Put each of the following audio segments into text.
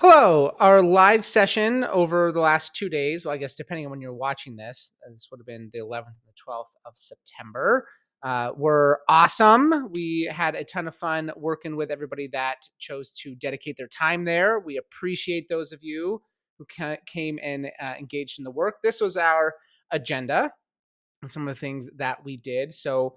Hello. Our live session over the last 2 days, well, I guess depending on when you're watching this would have been the 11th and the 12th of September, were awesome. We had a ton of fun working with everybody that chose to dedicate their time there. We appreciate those of you who came and engaged in the work. This was our agenda and some of the things that we did. So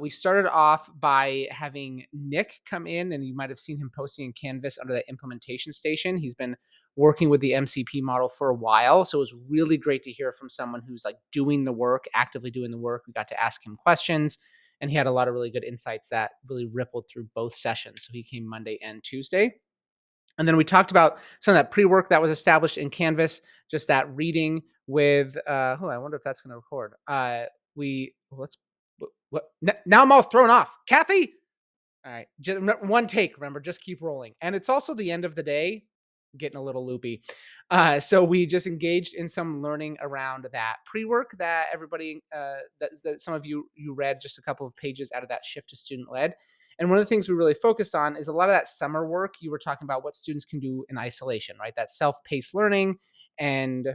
we started off by having Nick come in, and you might have seen him posting in Canvas under the implementation station. He's been working with the MCP model for a while. So it was really great to hear from someone who's like doing the work, actively doing the work. We got to ask him questions, and he had a lot of really good insights that really rippled through both sessions. So he came Monday and Tuesday. And then we talked about some of that pre-work that was established in Canvas, just that reading with, I wonder if that's going to record. Now I'm all thrown off. Kathy. All right. Just one take. Remember, just keep rolling. And it's also the end of the day, getting a little loopy. So we just engaged in some learning around that pre-work that everybody, that some of you read just a couple of pages out of that shift to student led. And one of the things we really focused on is a lot of that summer work. You were talking about what students can do in isolation, right? That self-paced learning and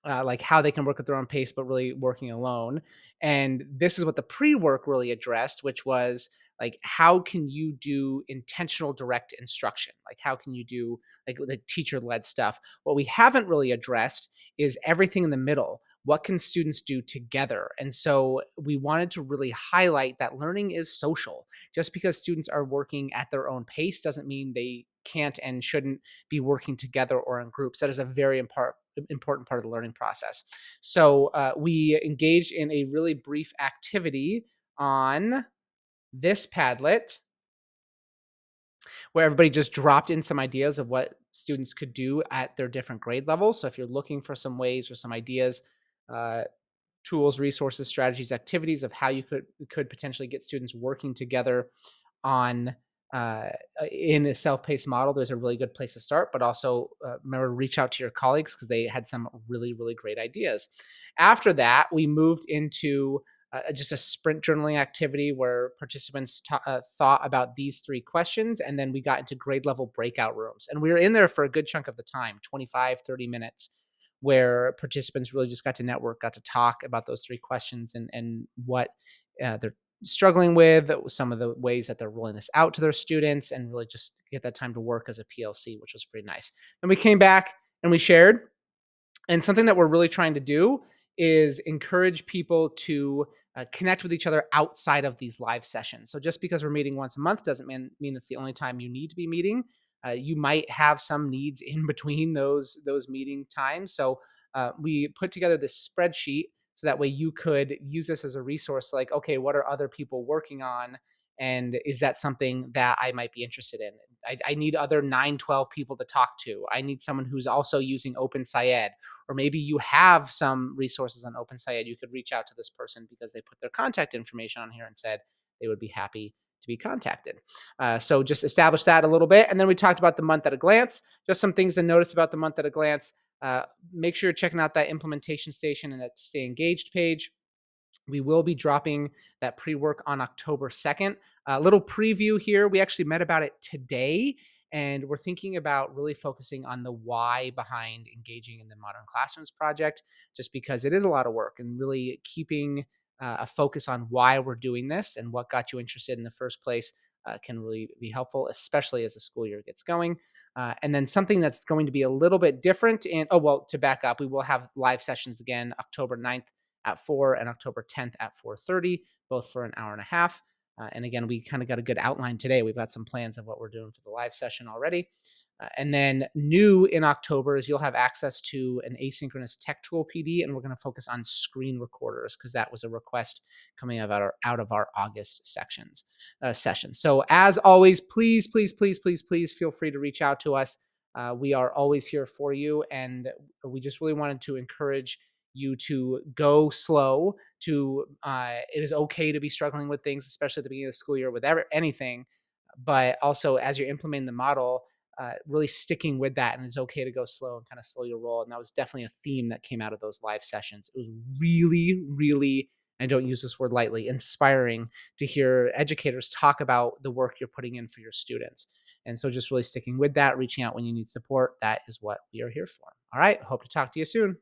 like how they can work at their own pace, but really working alone. And this is what the pre-work really addressed, which was like, how can you do intentional direct instruction? Like, how can you do like the teacher-led stuff? What we haven't really addressed is everything in the middle. What can students do together? And so we wanted to really highlight that learning is social. Just because students are working at their own pace doesn't mean they can't and shouldn't be working together or in groups. That is a very important part of the learning process. So we engaged in a really brief activity on this Padlet where everybody just dropped in some ideas of what students could do at their different grade levels. So if you're looking for some ways or some ideas, uh, tools, resources, strategies, activities of how you could potentially get students working together on uh, in a self-paced model, there's a really good place to start. But also remember to reach out to your colleagues because they had some really, really great ideas. After that, we moved into just a sprint journaling activity where participants thought about these three questions, and then we got into grade level breakout rooms. And we were in there for a good chunk of the time, 25, 30 minutes, where participants really just got to network, got to talk about those three questions and what they're struggling with, some of the ways that they're rolling this out to their students, and really just get that time to work as a PLC, which was pretty nice. Then we came back and we shared. And something that we're really trying to do is encourage people to connect with each other outside of these live sessions. So just because we're meeting once a month doesn't mean that's the only time you need to be meeting. You might have some needs in between those meeting times. So we put together this spreadsheet so that way you could use this as a resource. Like, okay, what are other people working on? And is that something that I might be interested in? I need other 9-12 people to talk to. I need someone who's also using OpenSciEd, or maybe you have some resources on OpenSciEd. You could reach out to this person because they put their contact information on here and said they would be happy to be contacted. So just establish that a little bit. And then we talked about the month at a glance, just some things to notice about the month at a glance. Make sure you're checking out that implementation station and that Stay Engaged page. We will be dropping that pre-work on October 2nd. A little preview here. We actually met about it today, and we're thinking about really focusing on the why behind engaging in the Modern Classrooms project, just because it is a lot of work, and really keeping a focus on why we're doing this and what got you interested in the first place can really be helpful, especially as the school year gets going. And then something that's going to be a little bit different to back up, we will have live sessions again October 9th at 4 and October 10th at 4:30, both for an hour and a half. And again, we kind of got a good outline today. We've got some plans of what we're doing for the live session already. And then new in October is you'll have access to an asynchronous tech tool PD, and we're going to focus on screen recorders because that was a request coming out of our August session. So as always, please, please, please, please, please feel free to reach out to us. We are always here for you, and we just really wanted to encourage you to go slow. It is okay to be struggling with things, especially at the beginning of the school year with anything, but also as you're implementing the model, really sticking with that, and it's okay to go slow and kind of slow your roll. And that was definitely a theme that came out of those live sessions. It was really, really, I don't use this word lightly, inspiring to hear educators talk about the work you're putting in for your students. And so just really sticking with that, reaching out when you need support, that is what we are here for. All right. Hope to talk to you soon.